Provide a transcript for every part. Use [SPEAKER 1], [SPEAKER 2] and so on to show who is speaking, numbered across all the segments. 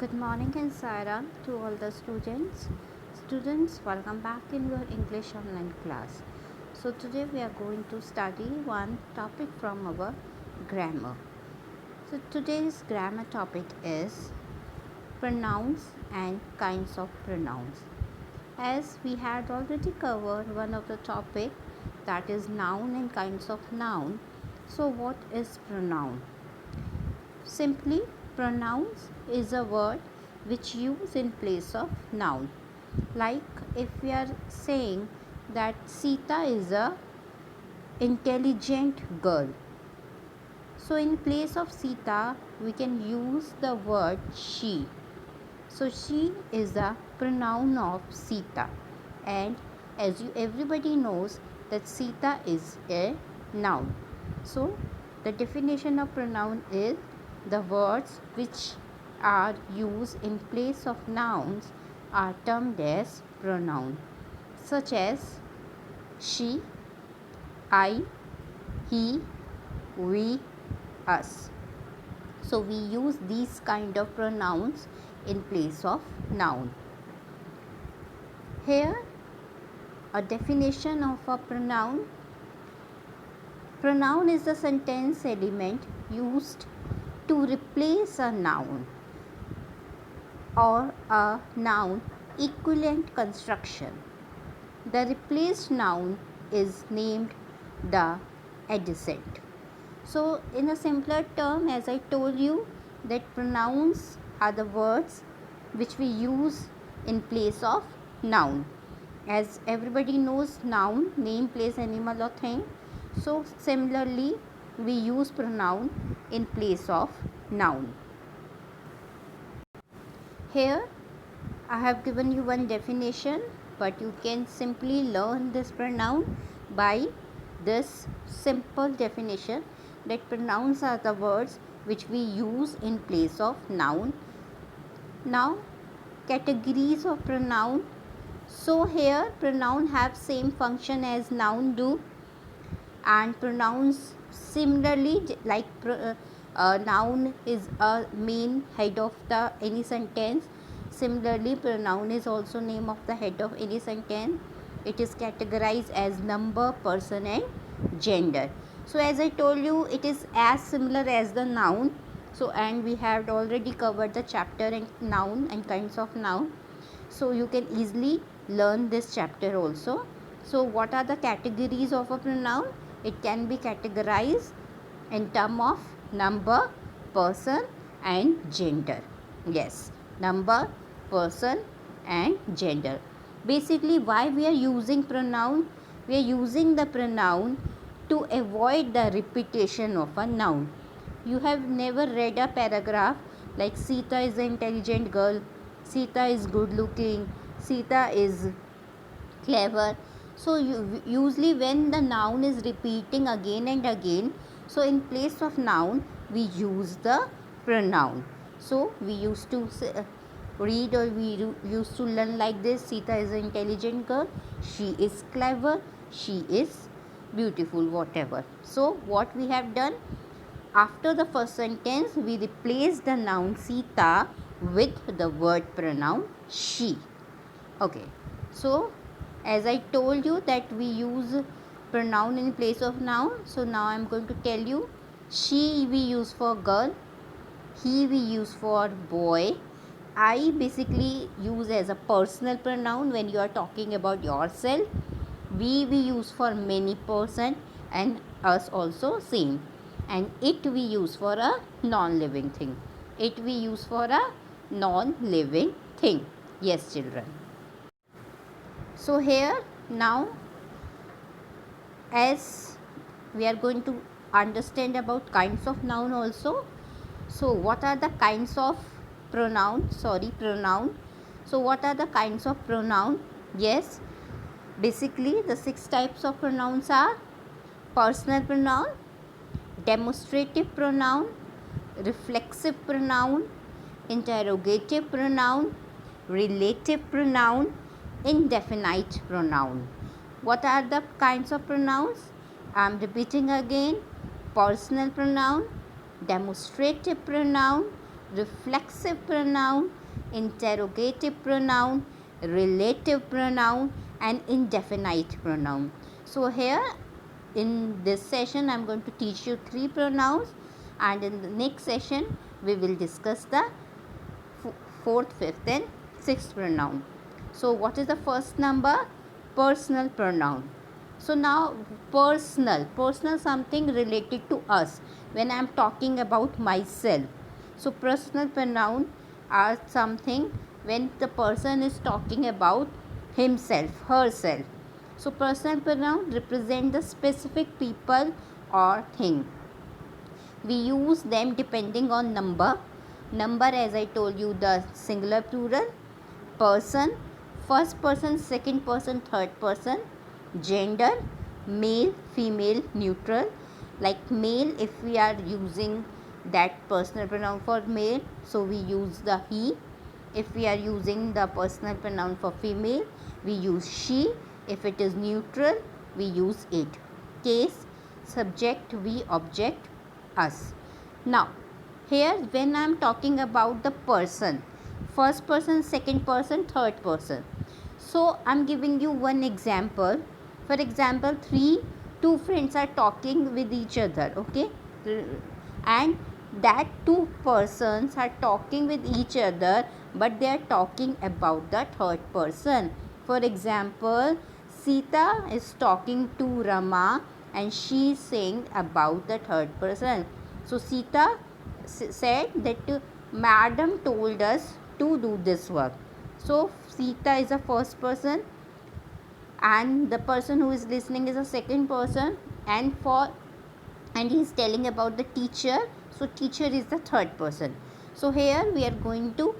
[SPEAKER 1] Good morning and Saira to all the students. Students, welcome back in your English online class. So today we are going to study one topic from our grammar. So today's grammar topic is pronouns and kinds of pronouns. As we had already covered one of the topic, that is noun and kinds of noun. So what is pronoun? Simply, pronouns is a word which use in place of noun. Like if we are saying that Sita is a intelligent girl. So in place of Sita, we can use the word she. So she is a pronoun of Sita, and as you everybody knows that Sita is a noun. So the definition of pronoun is the words which are used in place of nouns are termed as pronoun, such as she, I, he, we, us. So we use these kind of pronouns in place of noun. Here a definition of a pronoun. Pronoun is the sentence element used to replace a noun or a noun equivalent construction. The replaced noun is named the adjective. So in a simpler term, as I told you, that pronouns are the words which we use in place of noun. As everybody knows, noun, name, place, animal or thing. So similarly, we use pronoun in place of noun. Here I have given you one definition, but you can simply learn this pronoun by this simple definition, that pronouns are the words which we use in place of noun. Now categories of pronoun. So here pronoun have same function as noun do, and pronouns similarly like noun is a main head of the any sentence. Similarly, pronoun is also name of the head of any sentence. It is categorized as number, person and gender. So as I told you, it is as similar as the noun. So and we have already covered the chapter and noun and kinds of noun. So you can easily learn this chapter also. So what are the categories of a pronoun? It can be categorized in term of number, person and gender. Yes, number, person and gender. Basically, why we are using pronoun? We are using the pronoun to avoid the repetition of a noun. You have never read a paragraph like Sita is an intelligent girl, Sita is good looking, Sita is clever. So usually when the noun is repeating again and again, so in place of noun we use the pronoun. So we used to read or we used to learn like this: Sita is an intelligent girl, she is clever, she is beautiful, whatever. So what we have done, after the first sentence we replace the noun Sita with the word pronoun she. Okay, so as I told you that we use pronoun in place of noun, so now I am going to tell you. She we use for girl, he we use for boy, I basically use as a personal pronoun when you are talking about yourself, we use for many person and us also same, and it we use for a non-living thing, it we use for a non-living thing. Yes children. So here now, as we are going to understand about kinds of noun also. So what are the kinds of pronoun? So what are the kinds of pronoun? Yes, basically the 6 types of pronouns are personal pronoun, demonstrative pronoun, reflexive pronoun, interrogative pronoun, relative pronoun, indefinite pronoun. What are the kinds of pronouns? I am repeating again: personal pronoun, demonstrative pronoun, reflexive pronoun, interrogative pronoun, relative pronoun, and indefinite pronoun. So here in this session I am going to teach you 3 pronouns, and in the next session we will discuss the 4th, 5th and 6th pronoun. So what is the first number? Personal pronoun. So now personal something related to us. When I am talking about myself, so personal pronoun are something when the person is talking about himself, herself. So personal pronoun represent the specific people or thing. We use them depending on number. Number, as I told you, the singular, plural. Person, first person, second person, third person. Gender, male, female, neutral. Like male, if we are using that personal pronoun for male, so we use the he. If we are using the personal pronoun for female, we use she. If it is neutral, we use it. Case, subject, we, object, us. Now here when I am talking about the person, first person, second person, third person, so I am giving you one example. For example, two friends are talking with each other, okay, and that two persons are talking with each other, but they are talking about the third person. For example, Sita is talking to Rama and she is saying about the third person. So Sita said that madam told us to do this work. So Sita is the first person and the person who is listening is a second person, and he is telling about the teacher, so teacher is the third person. So here we are going to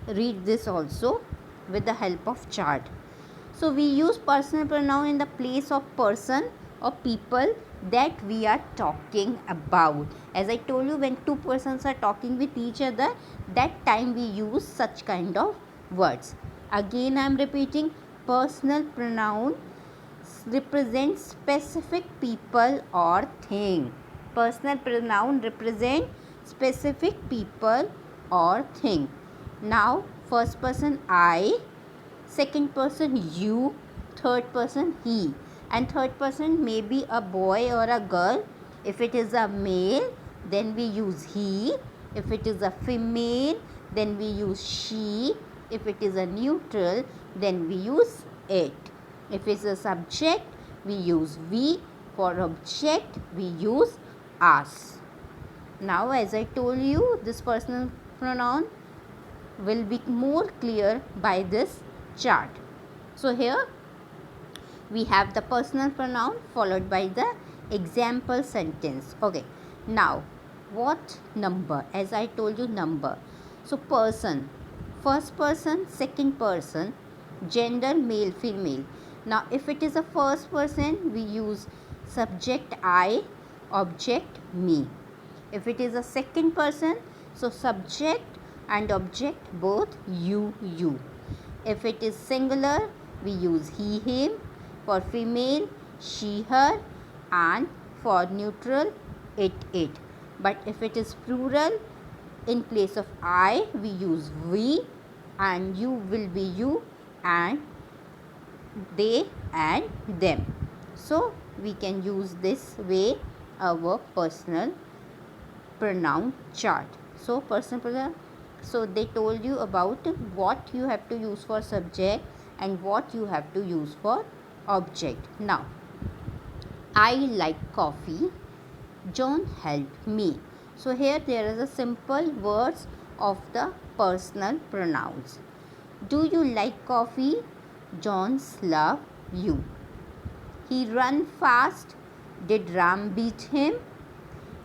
[SPEAKER 1] read this also with the help of chart. So we use personal pronoun in the place of person or people that we are talking about. As I told you, when two persons are talking with each other, that time we use such kind of words. Again I am repeating, personal pronoun represents specific people or thing. Personal pronoun represent specific people or thing. Now first person I, second person you, third person he, and third person may be a boy or a girl. If it is a male, then we use he. If it is a female, then we use she. If it is a neutral, then we use it. If it's a subject, we use we. For object, we use us. Now as I told you, this personal pronoun will be more clear by this chart. So here we have the personal pronoun followed by the example sentence. Okay, now what number? As I told you, number. So person, first person, second person, gender male, female. Now if it is a first person, we use subject I, object me. If it is a second person, so subject and object both you. If it is singular, we use he, him. For female, she, her, and for neutral, it. But if it is plural, in place of I, we use we, and you will be you, and they and them. So we can use this way our personal pronoun chart. So personal pronoun, so they told you about what you have to use for subject and what you have to use for object. Now I like coffee, John helped me. So here there is a simple words of the personal pronouns. Do you like coffee? John's love you. He run fast. Did Ram beat him?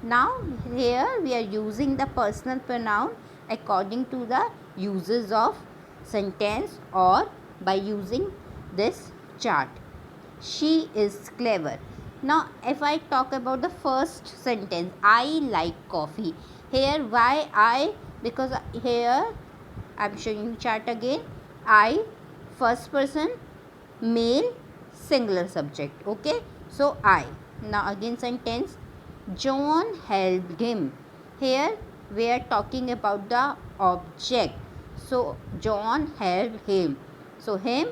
[SPEAKER 1] Now here we are using the personal pronoun according to the uses of sentence or by using this chart. She is clever. Now if I talk about the first sentence, I like coffee. Here why I? Because here I am showing you chart again. I, first person, male, singular subject. Okay, so I. Now again sentence, John helped him. Here we are talking about the object. So John helped him. So him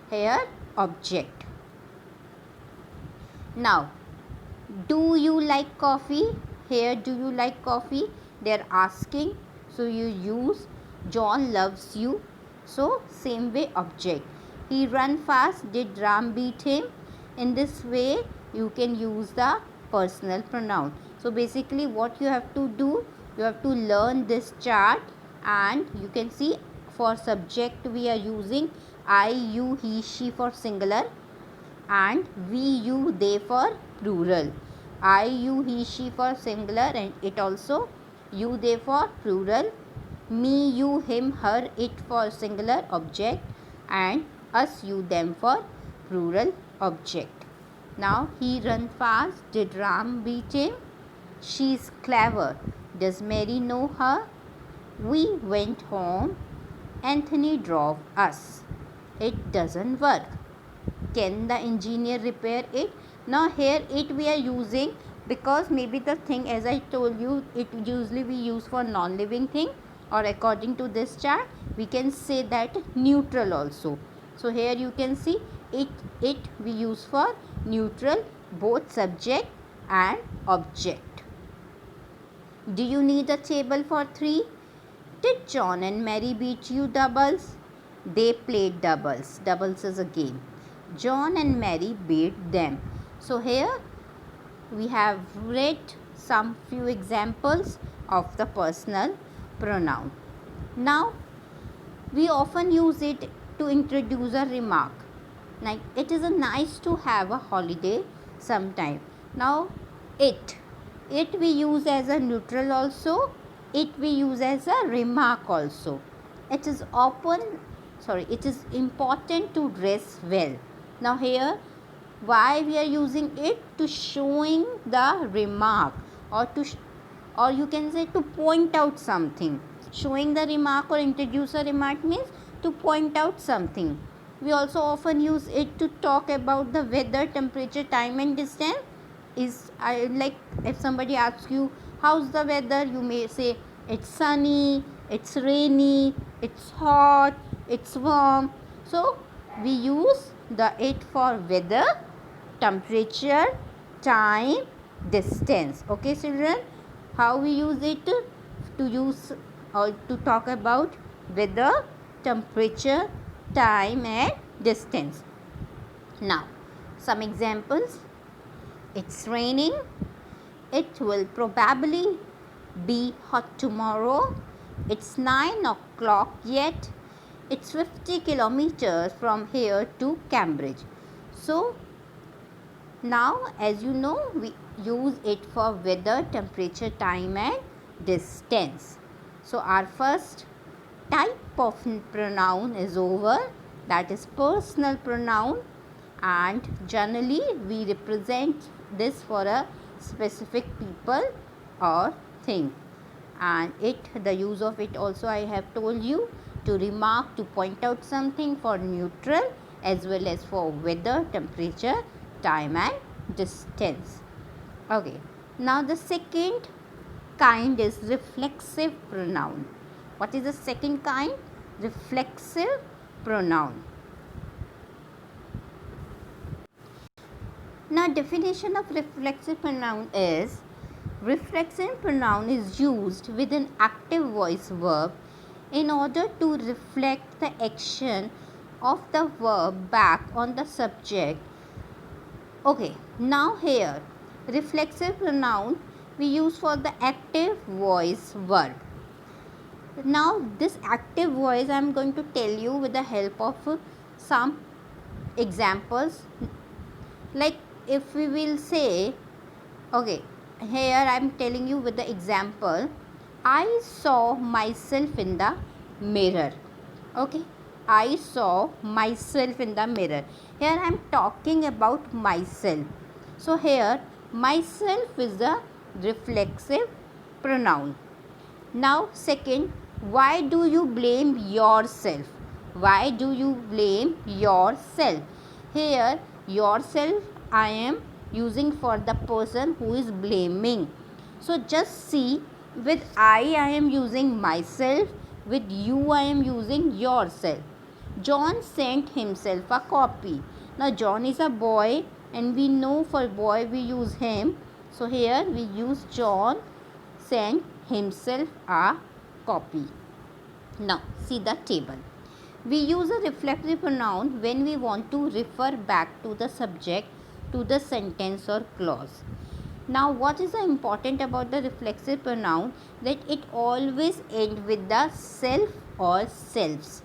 [SPEAKER 1] here object. Now, do you like coffee? Here, do you like coffee? They are asking. So you use John loves you. So same way object. He run fast. Did Ram beat him? In this way you can use the personal pronoun. So basically what you have to do, you have to learn this chart, and you can see for subject we are using I, you, he, she for singular, and we, you, they for plural. I, you, he, she for singular, and it also you, they for plural. Me, you, him, her, it for singular object, and us, you, them for plural object. Now he run fast. Did Ram beat him? She's clever. Does Mary know her? We went home. Anthony drove us. It doesn't work. Can the engineer repair it? Now here it we are using because maybe the thing, as I told you, it usually we use for non-living thing, or according to this chart we can say that neutral also. So here you can see it we use for neutral, both subject and object. Do you need a table for 3? Did John and Mary beat you doubles? They played doubles. Doubles is a game. John and Mary beat them. So here we have read some few examples of the personal pronoun. Now we often use it to introduce a remark. Like it is a nice to have a holiday sometime. Now it we use as a neutral also, it we use as a remark also. It is it is important to dress well. Now here why we are using it? To showing the remark, or or you can say to point out something. Showing the remark or introduce a remark means to point out something. We also often use it to talk about the weather, temperature, time and distance. Like if somebody asks you how's the weather, you may say it's sunny, it's rainy, it's hot, it's warm. So we use the it for weather, temperature, time, distance. Okay children, how we use it? To use or to talk about weather, temperature, time and distance. Now some examples. It's raining. It will probably be hot tomorrow. It's 9 o'clock yet. It's 50 kilometers from here to Cambridge. So now as you know, we use it for weather, temperature, time and distance. So our first type of pronoun is over, that is personal pronoun, and generally we represent this for a specific people or thing. And the use of it also I have told you, to remark, to point out something, for neutral, as well as for weather, temperature, time and distance. Okay, now the second kind is reflexive pronoun. What is the second kind? Reflexive pronoun. Now definition of reflexive pronoun is: reflexive pronoun is used with an active voice verb in order to reflect the action of the verb back on the subject. Okay, now here reflexive pronoun we use for the active voice verb. Now this active voice I am going to tell you with the help of some examples. Like if we will say, okay, here I am telling you with the example, I saw myself in the mirror. Okay, I saw myself in the mirror. Here I am talking about myself. So here myself is the reflexive pronoun. Now second, why do you blame yourself? Why do you blame yourself? Here yourself I am using for the person who is blaming. So just see With I am using myself. With you, I am using yourself. John sent himself a copy. Now, John is a boy, and we know for boy we use him. So, here we use John sent himself a copy. Now, see the table. We use a reflexive pronoun when we want to refer back to the subject, to the sentence or clause. Now, what is important about the reflexive pronoun? That it always ends with the self or selves,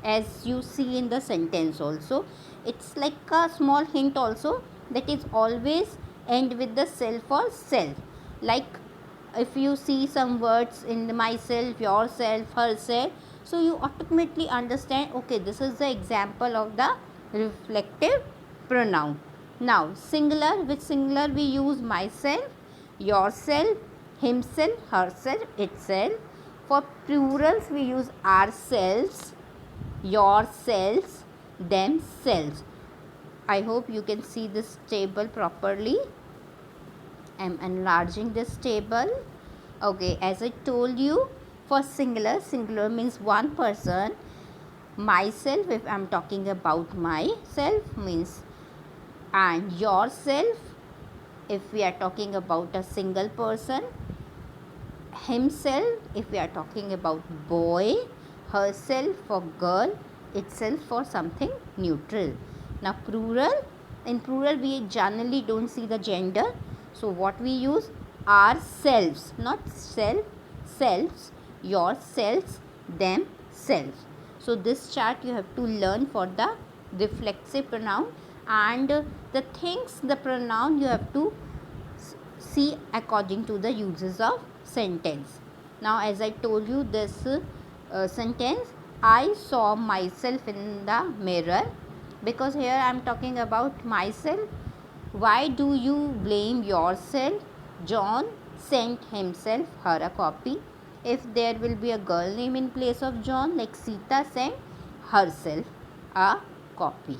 [SPEAKER 1] as you see in the sentence also. It's like a small hint also, that is always end with the self or self. Like if you see some words in the myself, yourself, herself, so you automatically understand, okay, this is the example of the reflective pronoun. Now, singular, with singular we use myself, yourself, himself, herself, itself. For plurals we use ourselves, yourselves, themselves. I hope you can see this table properly. I am enlarging this table. Okay, as I told you, for singular, singular means one person. Myself, if I am talking about myself, means, and yourself, if we are talking about a single person. Himself, if we are talking about boy. Herself for girl. Itself for something neutral. Now, plural, in plural we generally don't see the gender. So, what we use? Ourselves, not self, selves, yourselves, themselves. So, this chart you have to learn for the reflexive pronoun, and the things, the pronoun you have to see according to the uses of sentence. Now, as I told you this sentence, I saw myself in the mirror, because here I am talking about myself. Why do you blame yourself? John sent himself her a copy. If there will be a girl name in place of John, like Sita sent herself a copy.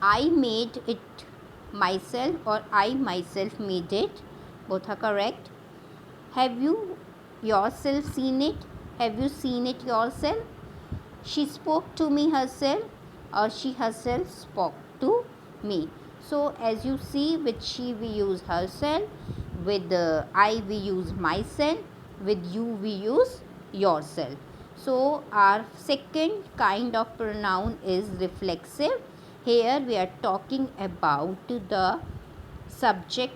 [SPEAKER 1] I made it myself, or I myself made it. Both are correct. Have you yourself seen it? Have you seen it yourself? She spoke to me herself, or she herself spoke to me. So, as you see, with she we use herself, with I we use myself, with you we use yourself. So, our second kind of pronoun is reflexive. Here we are talking about the subject,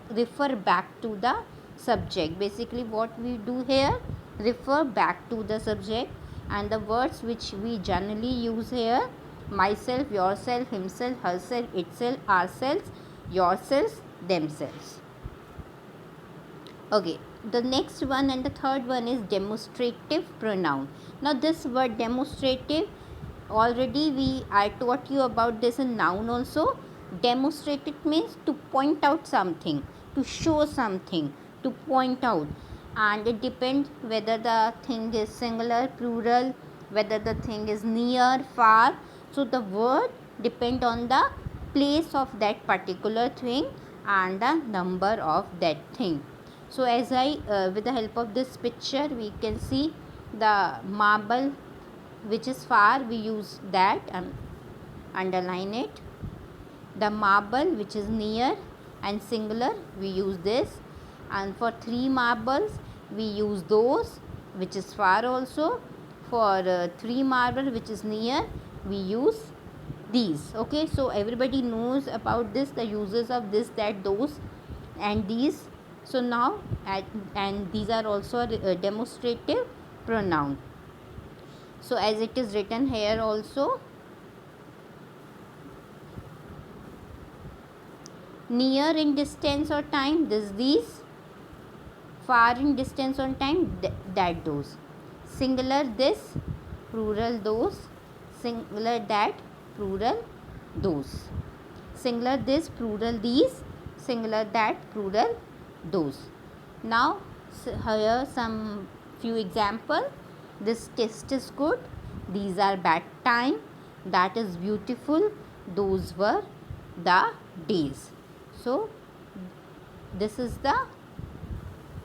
[SPEAKER 1] refer back to the subject. Basically, what we do here, refer back to the subject, and the words which we generally use here: myself, yourself, himself, herself, itself, ourselves, yourselves, themselves. Okay, the next one and the third one is demonstrative pronoun. Now, this word demonstrative, already I taught you about this in noun also. Demonstrative means to point out something, to show something, to point out, and it depends whether the thing is singular, plural, whether the thing is near, far. So, the word depend on the place of that particular thing and the number of that thing. So, as I with the help of this picture, we can see the marble which is far, we use that and underline it. The marble which is near and singular, we use this. And for 3 marbles, we use those which is far also. For 3 marble which is near, we use these. Okay, so everybody knows about this, the uses of this, that, those, and these. So, now and these are also a demonstrative pronoun. So, as it is written here also, near in distance or time, these. Far in distance or time, that, those. Singular this, plural those. Singular that, plural those. Singular this, plural these. Singular that, plural those. Now, here some few example. This test is good. These are bad time. That is beautiful. Those were the days. So, this is the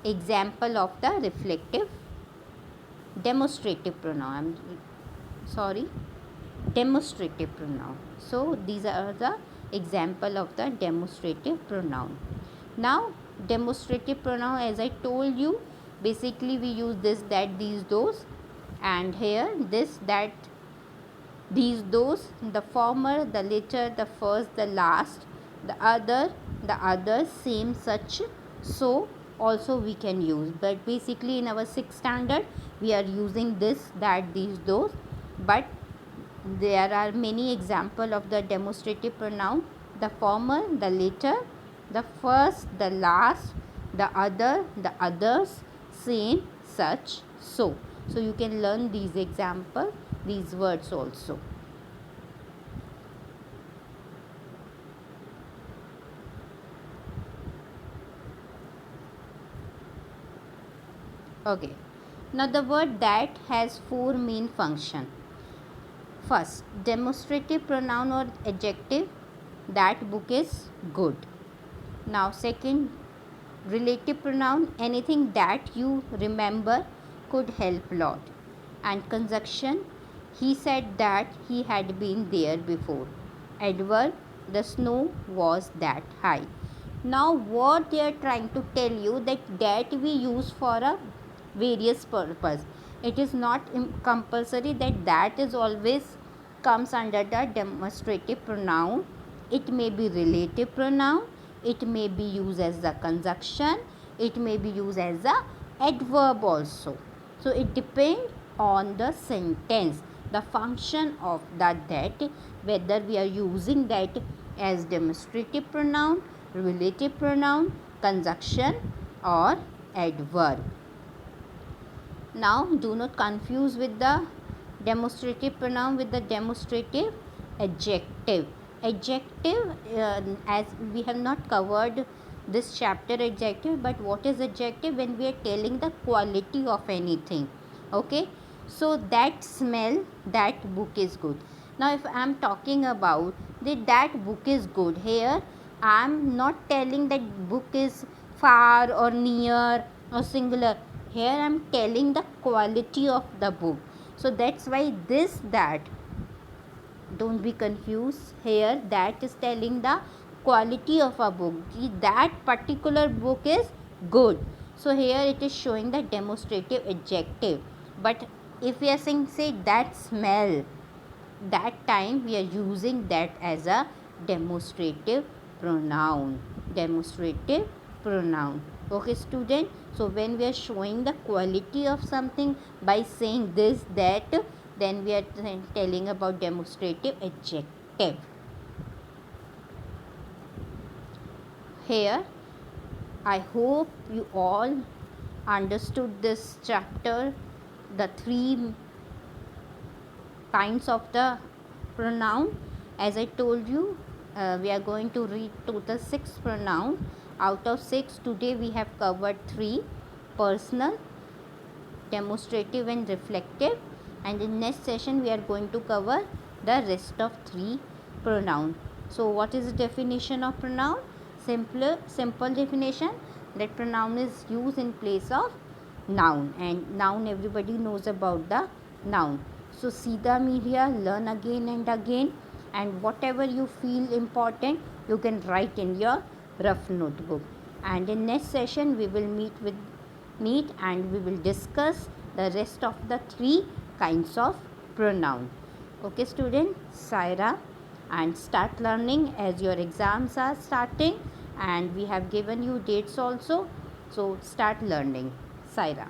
[SPEAKER 1] example of the reflective demonstrative pronoun. Demonstrative pronoun. So these are the example of the demonstrative pronoun. Now demonstrative pronoun, as I told you, basically we use this, that, these, those, and here this, that, these, those, the former, the later, the first, the last, the other, same, such, so also we can use. But basically in our 6th standard we are using this, that, these, those, but there are many examples of the demonstrative pronoun: the former, the later, the first, the last, the other, the others, same, such, so. So you can learn these examples, these words also. Okay. Now the word that has 4 main functions. First, demonstrative pronoun or adjective: that book is good. Now second, relative pronoun: anything that you remember could help lot. And conjunction: he said that he had been there before. Adverb: the snow was that high. Now what they are trying to tell you, that we use for a various purpose. It is not compulsory that is always comes under the demonstrative pronoun. It may be relative pronoun, it may be used as a conjunction, it may be used as a adverb also. So it depends on the sentence, the function of that, whether we are using that as demonstrative pronoun, relative pronoun, conjunction or adverb. Now do not confuse with the demonstrative pronoun with the demonstrative adjective. Adjective, as we have not covered this chapter adjective, but what is adjective? When we are telling the quality of anything. Okay, so that smell, that book is good. Now if I am talking about that book is good, here I am not telling that book is far or near or singular. Here I am telling the quality of the book. So that's why this, that, don't be confused. Here that is telling the quality of a book. That particular book is good. So here it is showing the demonstrative adjective. But if we are saying, say, that smell, that time we are using that as a demonstrative pronoun. Demonstrative pronoun. Okay student, so when we are showing the quality of something by saying this, that, then we are telling about demonstrative adjective. Here I hope you all understood this chapter, the 3 kinds of the pronoun. As I told you, we are going to read total 6 pronoun. Out of 6, today we have covered 3: personal, demonstrative and reflective, and in next session we are going to cover the rest of 3 pronoun. So what is the definition of pronoun? Simple definition, that pronoun is used in place of noun, and noun everybody knows about the noun. So see the media, learn again and again, and whatever you feel important you can write in your rough notebook. And in next session we will meet and we will discuss the rest of the 3 kinds of pronoun. Okay student, Saira, and start learning as your exams are starting, and we have given you dates also, so start learning. Saira.